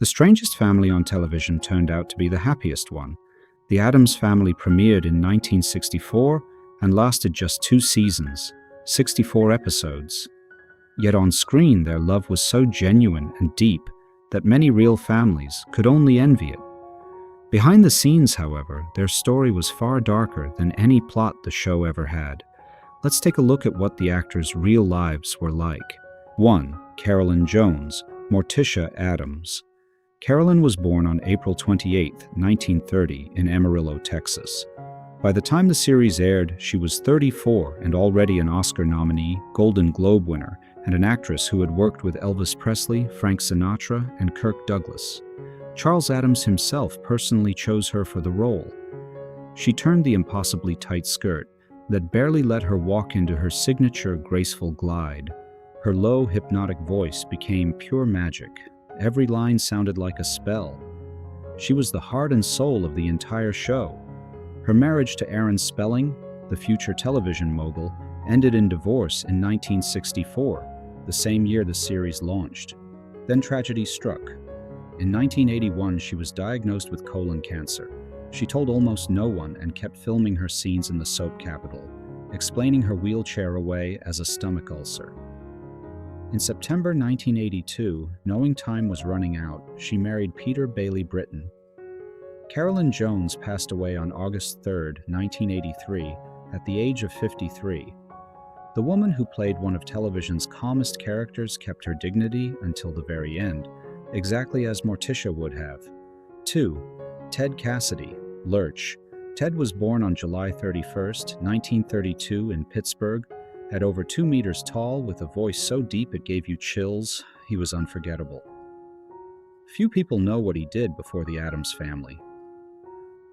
The strangest family on television turned out to be the happiest one. The Addams Family premiered in 1964 and lasted just 2 seasons, 64 episodes. Yet on screen, their love was so genuine and deep that many real families could only envy it. Behind the scenes, however, their story was far darker than any plot the show ever had. Let's take a look at what the actors' real lives were like. 1. Carolyn Jones, Morticia Addams. Carolyn was born on April 28, 1930, in Amarillo, Texas. By the time the series aired, she was 34 and already an Oscar nominee, Golden Globe winner, and an actress who had worked with Elvis Presley, Frank Sinatra, and Kirk Douglas. Charles Addams himself personally chose her for the role. She turned the impossibly tight skirt that barely let her walk into her signature graceful glide. Her low, hypnotic voice became pure magic. Every line sounded like a spell. She was the heart and soul of the entire show. Her marriage to Aaron Spelling, the future television mogul, ended in divorce in 1964, the same year the series launched. Then tragedy struck. In 1981, she was diagnosed with colon cancer. She told almost no one and kept filming her scenes in the soap capital, explaining her wheelchair away as a stomach ulcer. In September 1982, knowing time was running out, she married Peter Bailey Britton. Carolyn Jones passed away on August 3, 1983, at the age of 53. The woman who played one of television's calmest characters kept her dignity until the very end, exactly as Morticia would have. 2. Ted Cassidy, Lurch. Ted was born on July 31, 1932 in Pittsburgh. At over 2 meters tall, with a voice so deep it gave you chills, he was unforgettable. Few people know what he did before the Addams Family.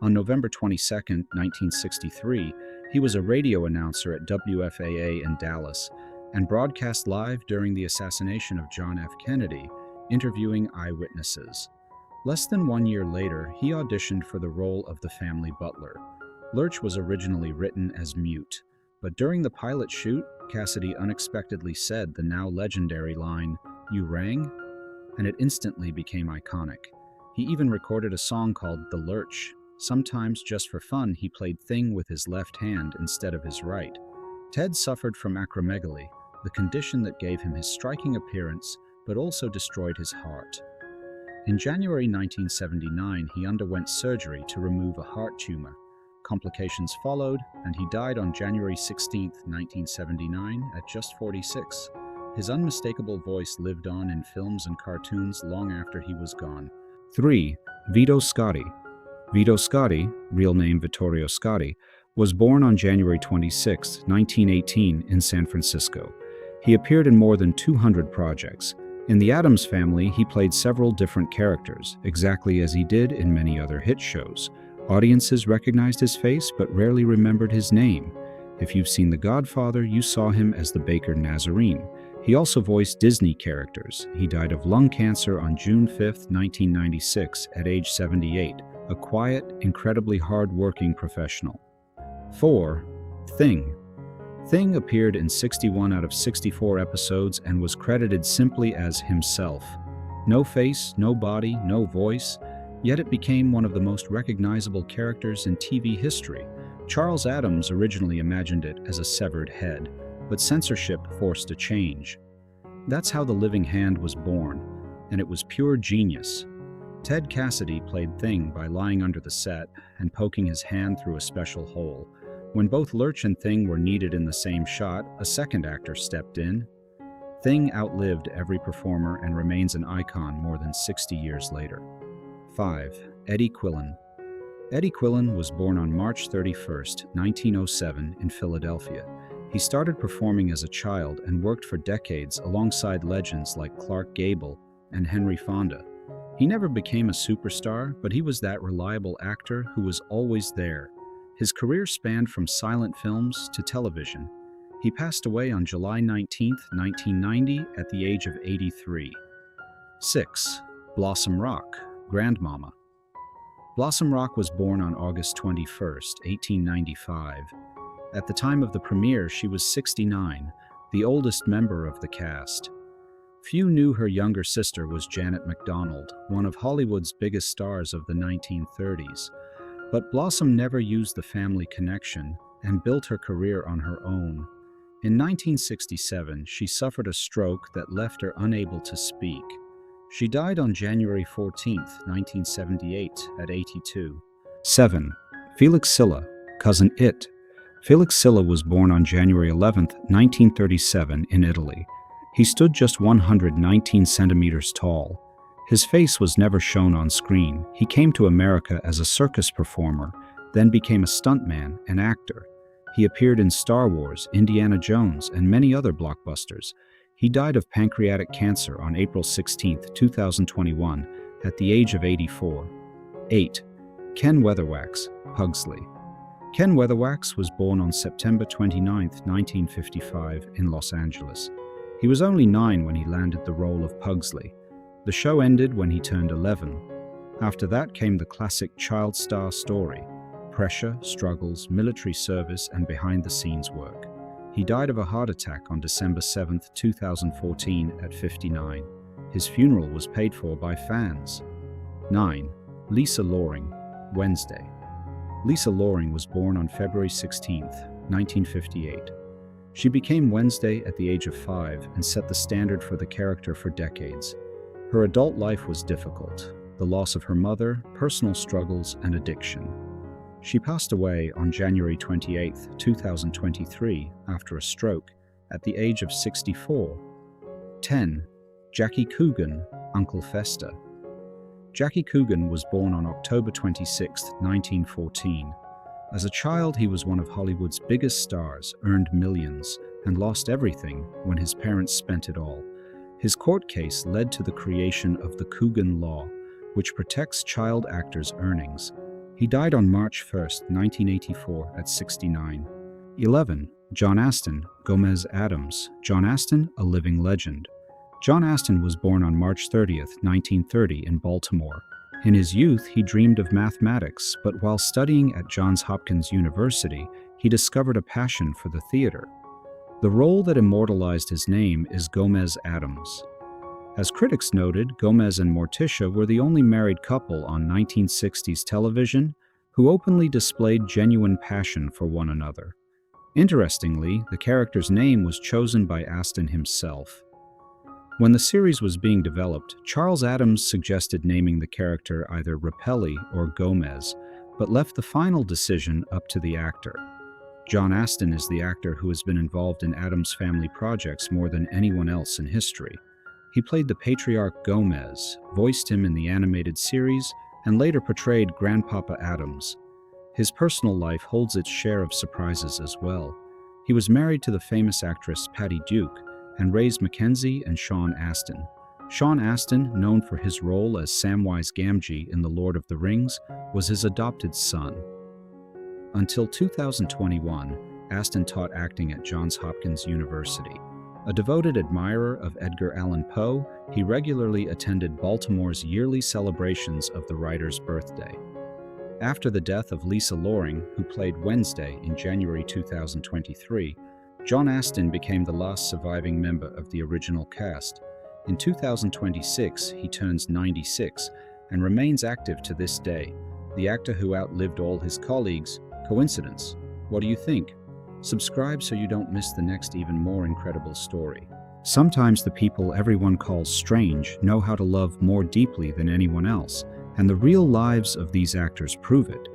On November 22, 1963, he was a radio announcer at WFAA in Dallas and broadcast live during the assassination of John F. Kennedy, interviewing eyewitnesses. Less than 1 year later, he auditioned for the role of the family butler. Lurch was originally written as mute, but during the pilot shoot, Cassidy unexpectedly said the now legendary line, "You rang?" and it instantly became iconic. He even recorded a song called The Lurch. Sometimes, just for fun, he played Thing with his left hand instead of his right. Ted suffered from acromegaly, the condition that gave him his striking appearance, but also destroyed his heart. In January 1979, he underwent surgery to remove a heart tumor. Complications followed, and he died on January 16, 1979, at just 46. His unmistakable voice lived on in films and cartoons long after he was gone. 3. Vito Scotti. Vito Scotti, real name Vittorio Scotti, was born on January 26, 1918, in San Francisco. He appeared in more than 200 projects. In the Addams Family, he played several different characters, exactly as he did in many other hit shows. Audiences recognized his face but rarely remembered his name. If you've seen The Godfather, you saw him as the baker Nazarene. He also voiced Disney characters. He died of lung cancer on June 5, 1996, at age 78, a quiet, incredibly hard-working professional. 4. Thing. Thing appeared in 61 out of 64 episodes and was credited simply as himself. No face, no body, no voice, yet it became one of the most recognizable characters in TV history. Charles Addams originally imagined it as a severed head, but censorship forced a change. That's how The Living Hand was born, and it was pure genius. Ted Cassidy played Thing by lying under the set and poking his hand through a special hole. When both Lurch and Thing were needed in the same shot, a second actor stepped in. Thing outlived every performer and remains an icon more than 60 years later. 5. Eddie Quillan. Eddie Quillan was born on March 31, 1907, in Philadelphia. He started performing as a child and worked for decades alongside legends like Clark Gable and Henry Fonda. He never became a superstar, but he was that reliable actor who was always there. His career spanned from silent films to television. He passed away on July 19, 1990, at the age of 83. 6. Blossom Rock, Grandmama. Blossom Rock was born on August 21, 1895. At the time of the premiere, she was 69, the oldest member of the cast. Few knew her younger sister was Janet MacDonald, one of Hollywood's biggest stars of the 1930s. But Blossom never used the family connection and built her career on her own. In 1967, she suffered a stroke that left her unable to speak. She died on January 14, 1978, at 82. 7. Felix Silla, cousin It. Felix Silla was born on January 11, 1937, in Italy. He stood just 119 centimeters tall. His face was never shown on screen. He came to America as a circus performer, then became a stuntman and actor. He appeared in Star Wars, Indiana Jones, and many other blockbusters. He died of pancreatic cancer on April 16, 2021, at the age of 84. 8. Ken Weatherwax, Pugsley. Ken Weatherwax was born on September 29, 1955, in Los Angeles. He was only 9 when he landed the role of Pugsley. The show ended when he turned 11. After that came the classic child star story: pressure, struggles, military service, and behind-the-scenes work. He died of a heart attack on December 7, 2014, at 59. His funeral was paid for by fans. 9. Lisa Loring, Wednesday. Lisa Loring was born on February 16, 1958. She became Wednesday at the age of 5 and set the standard for the character for decades. Her adult life was difficult: the loss of her mother, personal struggles, and addiction. She passed away on January 28, 2023, after a stroke, at the age of 64. 10. Jackie Coogan, Uncle Fester. Jackie Coogan was born on October 26, 1914. As a child, he was one of Hollywood's biggest stars, earned millions, and lost everything when his parents spent it all. His court case led to the creation of the Coogan Law, which protects child actors' earnings. He died on March 1, 1984, at 69. 11. John Astin, Gomez Addams. John Astin, a living legend. John Astin was born on March 30, 1930, in Baltimore. In his youth, he dreamed of mathematics, but while studying at Johns Hopkins University, he discovered a passion for the theater. The role that immortalized his name is Gomez Addams. As critics noted, Gomez and Morticia were the only married couple on 1960s television who openly displayed genuine passion for one another. Interestingly, the character's name was chosen by Astin himself. When the series was being developed, Charles Addams suggested naming the character either Rapelli or Gomez, but left the final decision up to the actor. John Astin is the actor who has been involved in Addams Family projects more than anyone else in history. He played the patriarch Gomez, voiced him in the animated series, and later portrayed Grandpapa Addams. His personal life holds its share of surprises as well. He was married to the famous actress Patty Duke and raised Mackenzie and Sean Astin. Sean Astin, known for his role as Samwise Gamgee in The Lord of the Rings, was his adopted son. Until 2021, Astin taught acting at Johns Hopkins University. A devoted admirer of Edgar Allan Poe, he regularly attended Baltimore's yearly celebrations of the writer's birthday. After the death of Lisa Loring, who played Wednesday in January 2023, John Astin became the last surviving member of the original cast. In 2026, he turns 96 and remains active to this day. The actor who outlived all his colleagues. Coincidence? What do you think? Subscribe so you don't miss the next even more incredible story. Sometimes the people everyone calls strange know how to love more deeply than anyone else, and the real lives of these actors prove it.